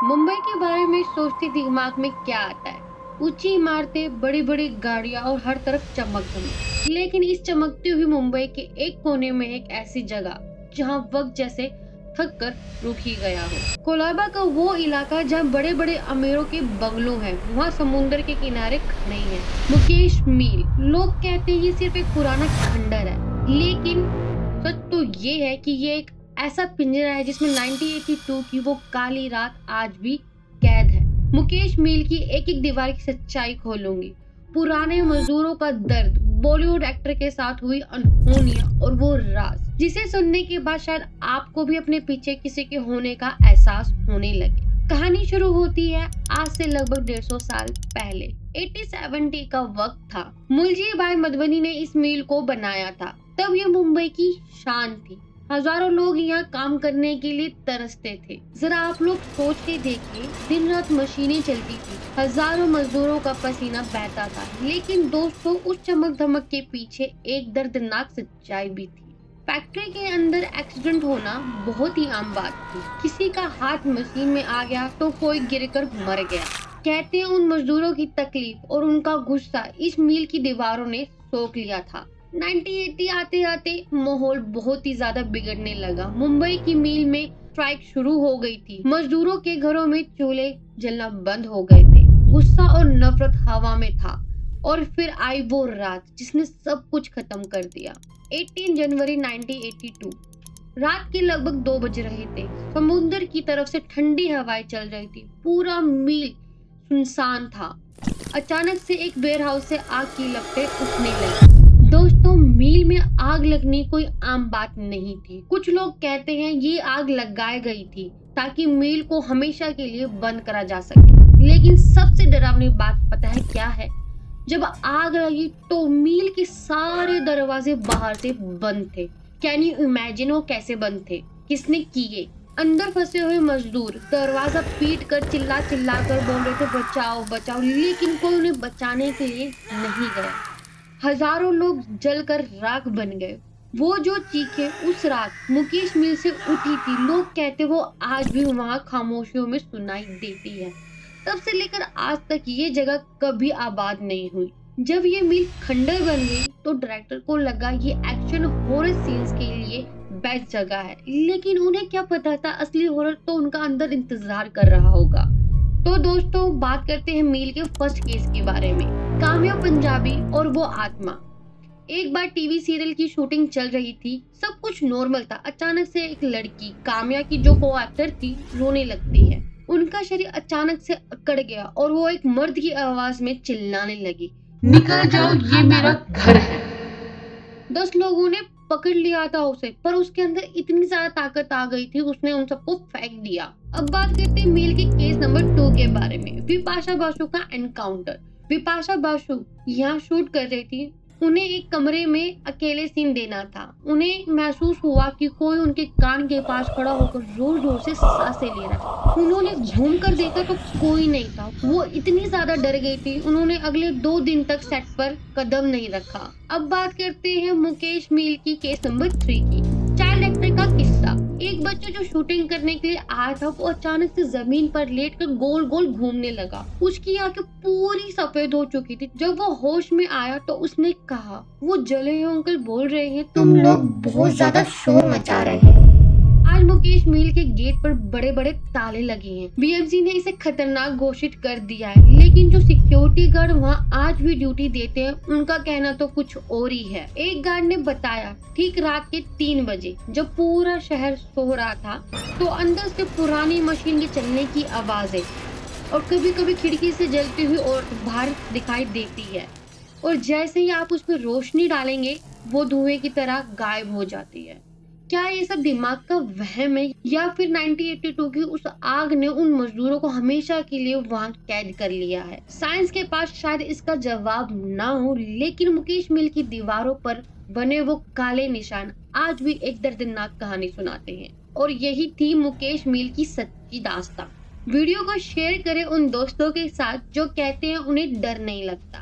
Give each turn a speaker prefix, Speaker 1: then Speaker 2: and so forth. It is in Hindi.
Speaker 1: मुंबई के बारे में सोचते दिमाग में क्या आता है? ऊंची इमारतें, बड़ी बड़ी गाड़ियां और हर तरफ चमक धमक। लेकिन इस चमकती हुई मुंबई के एक कोने में एक ऐसी जगह जहां वक्त जैसे थक कर रुक ही गया हो। कोलाबा का वो इलाका जहां बड़े बड़े अमीरों के बंगलों हैं, वहां समुंदर के किनारे खड़े हैं मुकेश मील। लोग कहते हैं ये सिर्फ एक पुराना खंडर है, लेकिन सच तो ये है कि ये एक ऐसा पिंजरा है जिसमें 1982 की वो काली रात आज भी कैद है। मुकेश मील की एक एक दीवार की सच्चाई खोलूंगी, पुराने मजदूरों का दर्द, बॉलीवुड एक्टर के साथ हुई अनहोनियां और वो राज जिसे सुनने के बाद शायद आपको भी अपने पीछे किसी के होने का एहसास होने लगे। कहानी शुरू होती है आज से लगभग 150 साल पहले। 80-70 का वक्त था। मुलजी भाई मधुबनी ने इस मील को बनाया था। तब ये मुंबई की शान थी। हजारों लोग यहाँ काम करने के लिए तरसते थे। जरा आप लोग सोच के देखिए, दिन रात मशीनें चलती थी, हजारों मजदूरों का पसीना बहता था। लेकिन दोस्तों, उस चमक धमक के पीछे एक दर्दनाक सच्चाई भी थी। फैक्ट्री के अंदर एक्सीडेंट होना बहुत ही आम बात थी। किसी का हाथ मशीन में आ गया तो कोई गिरकर मर गया। कहते हैं उन मजदूरों की तकलीफ और उनका गुस्सा इस मील की दीवारों ने सोख लिया था। 1980 आते आते माहौल बहुत ही ज्यादा बिगड़ने लगा। मुंबई की मील में स्ट्राइक शुरू हो गई थी। मजदूरों के घरों में चूल्हे जलना बंद हो गए थे। गुस्सा और नफरत हवा में था। और फिर आई वो रात जिसने सब कुछ खत्म कर दिया। 18 जनवरी 1982 रात के लगभग 2 बज रहे थे। समुद्र की तरफ से ठंडी हवाएं चल रही थी। पूरा मील सुनसान था। अचानक से एक वेयरहाउस से आग की लपटें उठने लगी। दोस्तों, मील में आग लगनी कोई आम बात नहीं थी। कुछ लोग कहते हैं ये आग लगाई गई थी ताकि मील को हमेशा के लिए बंद करा जा सके। लेकिन सबसे डरावनी बात पता है क्या है? जब आग लगी तो मील के सारे दरवाजे बाहर से बंद थे। कैन यू इमेजिन वो कैसे बंद थे? किसने किए? अंदर फंसे हुए मजदूर दरवाजा पीट कर चिल्ला कर बोल रहे थे बचाओ बचाओ, लेकिन कोई उन्हें बचाने के लिए नहीं गया। हजारों लोग जलकर राख बन गए। वो जो चीखें उस रात मुकेश मिल से उठी थी, लोग कहते वो आज भी वहां खामोशियों में सुनाई देती है। तब से लेकर आज तक ये जगह कभी आबाद नहीं हुई। जब ये मिल खंडर बन गई तो डायरेक्टर को लगा ये एक्शन हॉरर सीन्स के लिए बेस्ट जगह है। लेकिन उन्हें क्या पता था असली हॉरर तो उनका अंदर इंतजार कर रहा होगा। तो दोस्तों, बात करते हैं मील के फर्स्ट केस के बारे में। कामया पंजाबी और वो आत्मा। एक बार टीवी सीरियल की शूटिंग चल रही थी, सब कुछ नॉर्मल था। अचानक से एक लड़की, कामया की जो को एक्टर थी, रोने लगती है। उनका शरीर अचानक से अकड़ गया और वो एक मर्द की आवाज में चिल्लाने लगी, निकल जाओ, ये मेरा घर है। 10 लोगों ने पकड़ लिया था उसे, पर उसके अंदर इतनी ज्यादा ताकत आ गई थी, उसने उन सबको फेंक दिया। अब बात करते हैं मील के केस नंबर 2 के बारे में। विपाशा बासु का एनकाउंटर। विपाशा बासु यहाँ शूट कर रही थी। उन्हें एक कमरे में अकेले सीन देना था। उन्हें महसूस हुआ कि कोई उनके कान के पास खड़ा होकर जोर जोर से सांसें ले रहा है। उन्होंने घूम कर देखा तो कोई नहीं था। वो इतनी ज्यादा डर गई थी, उन्होंने अगले 2 दिन तक सेट पर कदम नहीं रखा। अब बात करते हैं मुकेश मील की केस नंबर 3 की। चाइल्ड एक्टर का किस्सा। एक बच्चा जो शूटिंग करने के लिए आया था, वो अचानक से जमीन पर लेटकर गोल गोल घूमने लगा। उसकी आंखें पूरी सफेद हो चुकी थी। जब वो होश में आया तो उसने कहा, वो जले हुए अंकल बोल रहे हैं तुम लोग बहुत ज्यादा शोर मचा रहे हैं। आज मुकेश मील के गेट पर बड़े बड़े ताले लगे हैं। बीएमसी ने इसे खतरनाक घोषित कर दिया है, लेकिन जो सिक्योरिटी गार्ड वहाँ आज भी ड्यूटी देते हैं, उनका कहना तो कुछ और ही है। एक गार्ड ने बताया, ठीक रात के 3 बजे जब पूरा शहर सो रहा था, तो अंदर से पुरानी मशीन के चलने की आवाज है और कभी कभी खिड़की से जलती हुई और बाहर दिखाई देती है। और जैसे ही आप उस पर रोशनी डालेंगे, वो धुएं की तरह गायब हो जाती है। क्या ये सब दिमाग का वहम है या फिर 1982 की उस आग ने उन मजदूरों को हमेशा के लिए वहां कैद कर लिया है? साइंस के पास शायद इसका जवाब ना हो, लेकिन मुकेश मिल की दीवारों पर बने वो काले निशान आज भी एक दर्दनाक कहानी सुनाते हैं। और यही थी मुकेश मिल की सच्ची दास्तां। वीडियो को शेयर करें उन दोस्तों के साथ जो कहते हैं उन्हें डर नहीं लगता।